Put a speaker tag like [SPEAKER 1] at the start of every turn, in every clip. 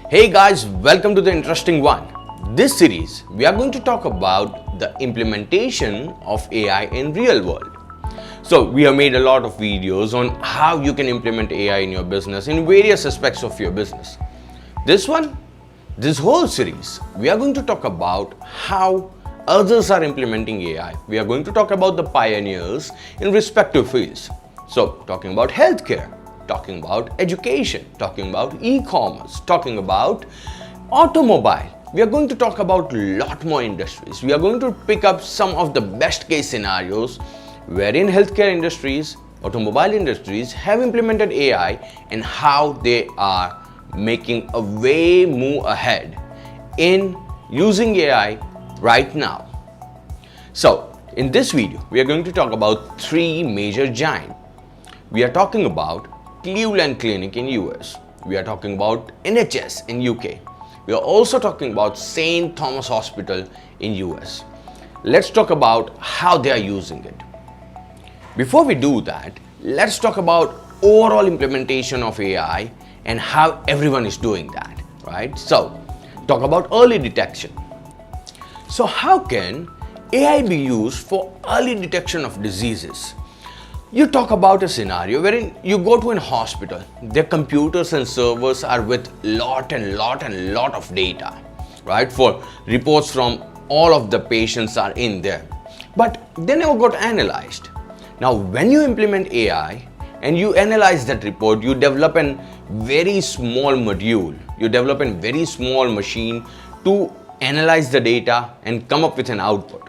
[SPEAKER 1] Hey guys, welcome to the interesting one. This series, we are going to talk about the implementation of AI in real world. So we have made a lot of videos on how you can implement AI in your business in various aspects of your business. This whole series, we are going to talk about how others are implementing AI. We are going to talk about the pioneers in respective fields. So talking about healthcare, talking about education, talking about e-commerce, talking about automobile. We are going to talk about a lot more industries. We are going to pick up some of the best case scenarios wherein healthcare industries, automobile industries have implemented AI and how they are making a way move ahead in using AI right now. So in this video, we are going to talk about three major giants. We are talking about Cleveland Clinic in US. We are talking about NHS in UK. We are also talking about St. Thomas Hospital in US. Let's talk about how they are using it. Before we do that, let's talk about overall implementation of AI and how everyone is doing that, right? So, talk about early detection. So, how can AI be used for early detection of diseases? You talk about a scenario wherein you go to a hospital, their computers and servers are with lot of data, right? For reports from all of the patients are in there, but they never got analyzed. Now, when you implement AI and you analyze that report, you develop a very small module, you develop a very small machine to analyze the data and come up with an output.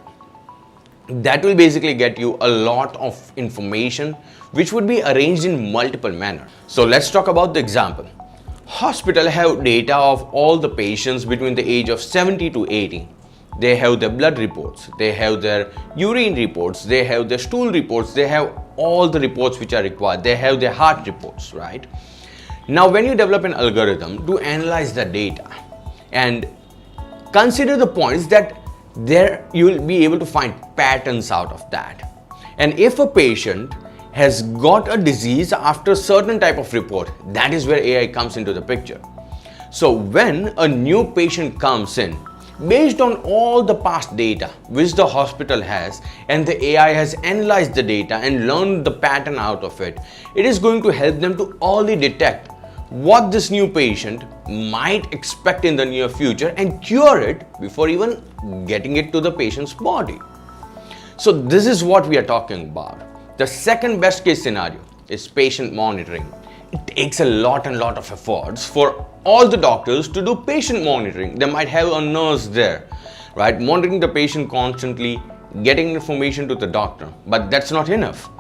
[SPEAKER 1] That will basically get you a lot of information which would be arranged in multiple manners. So let's talk about the example. Hospital have data of all the patients between the age of 70 to 80. They have their blood reports, they have their urine reports, they have their stool reports, they have all the reports which are required, they have their heart reports, right? Now when you develop an algorithm to analyze the data and consider the points that there you will be able to find patterns out of that. And if a patient has got a disease after a certain type of report, that is where AI comes into the picture. So when a new patient comes in, based on all the past data which the hospital has and the AI has analyzed the data and learned the pattern out of it, it is going to help them to early detect what this new patient might expect in the near future and cure it before even getting it to the patient's body. So this is what we are talking about. The second best case scenario is patient monitoring. It takes a lot of efforts for all the doctors to do patient monitoring. They might have a nurse there, right, monitoring the patient constantly, getting information to the doctor, but that's not enough.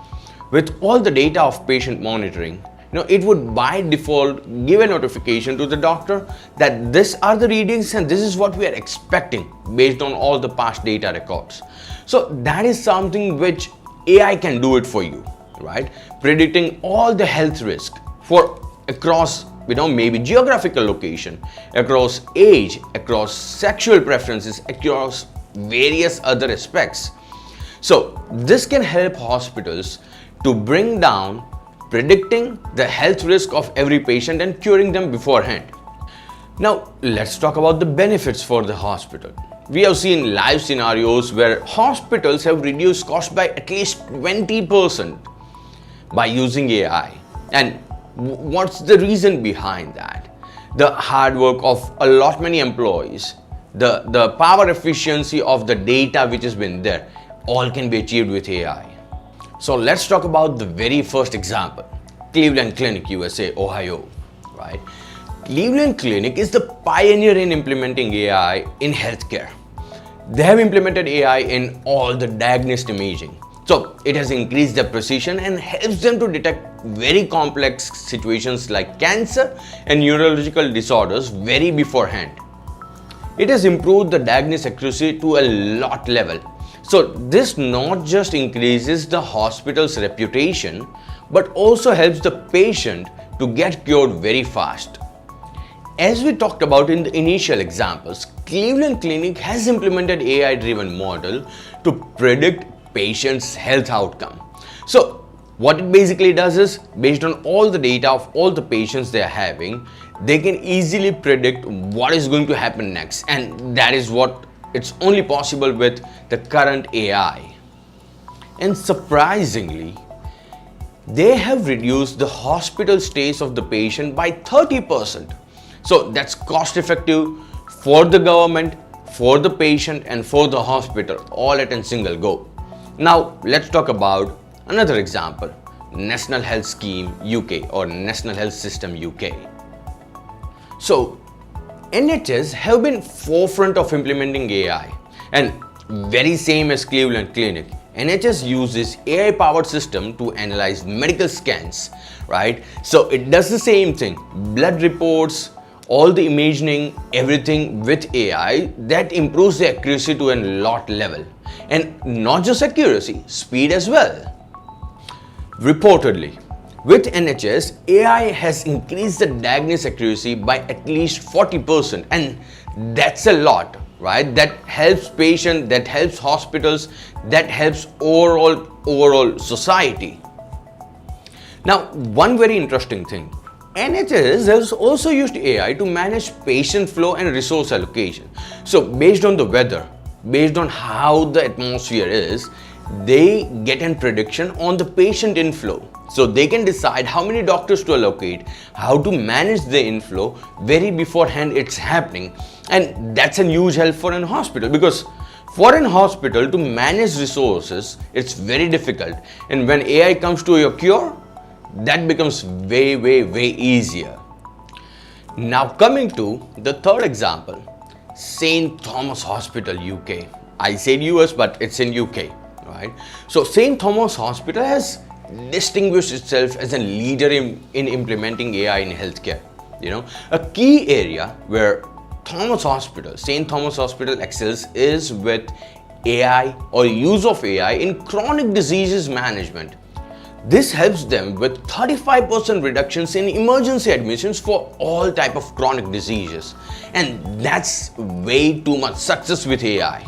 [SPEAKER 1] With all the data of patient monitoring, it would by default give a notification to the doctor that these are the readings and this is what we are expecting based on all the past data records. So that is something which AI can do it for you, right? Predicting all the health risk for across, maybe geographical location, across age, across sexual preferences, across various other aspects. So this can help hospitals to bring down predicting the health risk of every patient and curing them beforehand. Now, let's talk about the benefits for the hospital. We have seen live scenarios where hospitals have reduced cost by at least 20% by using AI. And what's the reason behind that? The hard work of a lot many employees, the power efficiency of the data which has been there, all can be achieved with AI. So let's talk about the very first example, Cleveland Clinic, USA, Ohio, right? Cleveland Clinic is the pioneer in implementing AI in healthcare. They have implemented AI in all the diagnosed imaging. So it has increased their precision and helps them to detect very complex situations like cancer and neurological disorders very beforehand. It has improved the diagnosis accuracy to a lot level. So this not just increases the hospital's reputation, but also helps the patient to get cured very fast. As we talked about in the initial examples, Cleveland Clinic has implemented AI-driven model to predict patients' health outcome. So what it basically does is, based on all the data of all the patients they are having, they can easily predict what is going to happen next, and that is what it's only possible with the current AI. And surprisingly, they have reduced the hospital stays of the patient by 30%. So that's cost effective for the government, for the patient, and for the hospital, all at a single go. Now let's talk about another example, National Health Scheme UK or National Health System UK. So NHS have been forefront of implementing AI, and very same as Cleveland Clinic, NHS uses AI-powered system to analyze medical scans, right? So it does the same thing, blood reports, all the imaging, everything with AI that improves the accuracy to a lot level. And not just accuracy, speed as well. Reportedly, with NHS, AI has increased the diagnosis accuracy by at least 40%, and that's a lot, right? That helps patients, that helps hospitals, that helps overall society. Now, one very interesting thing, NHS has also used AI to manage patient flow and resource allocation. So based on the weather, based on how the atmosphere is, they get a prediction on the patient inflow. So they can decide how many doctors to allocate, how to manage the inflow very beforehand it's happening. And that's a huge help for an hospital, because for an hospital to manage resources, it's very difficult. And when AI comes to your cure, that becomes way easier. Now coming to the third example, St. Thomas Hospital UK. I said US, but it's in UK, right? So St. Thomas Hospital has distinguished itself as a leader in implementing AI in healthcare. You know, a key area where St. Thomas Hospital excels is with AI or use of AI in chronic diseases management. This helps them with 35% reductions in emergency admissions for all type of chronic diseases. And that's way too much success with AI.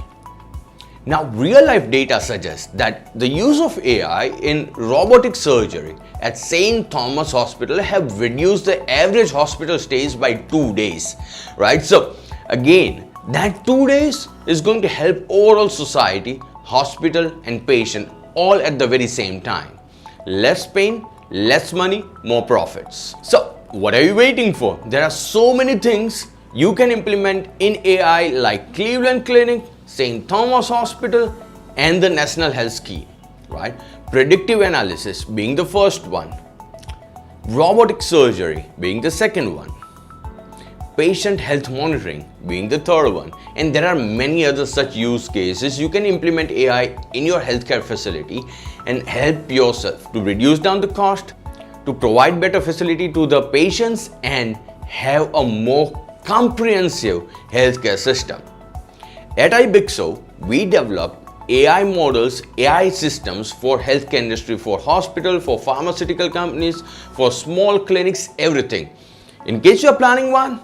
[SPEAKER 1] Now, real-life data suggests that the use of AI in robotic surgery at St. Thomas Hospital have reduced the average hospital stays by 2 days, right? So, again, that 2 days is going to help overall society, hospital and patient all at the very same time. Less pain, less money, more profits. So, what are you waiting for? There are so many things you can implement in AI like Cleveland Clinic, St. Thomas Hospital and the National Health Scheme, right? Predictive analysis being the first one, robotic surgery being the second one, patient health monitoring being the third one, and there are many other such use cases. You can implement AI in your healthcare facility and help yourself to reduce down the cost, to provide better facility to the patients and have a more comprehensive healthcare system. At Ibiixo, we develop AI models, AI systems for healthcare industry, for hospital, for pharmaceutical companies, for small clinics, everything. In case you're planning one,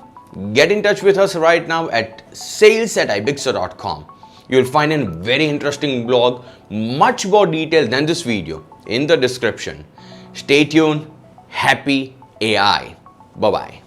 [SPEAKER 1] get in touch with us right now at sales@ibiixo.com. You'll find a very interesting blog, much more detailed than this video, in the description. Stay tuned. Happy AI. Bye-bye.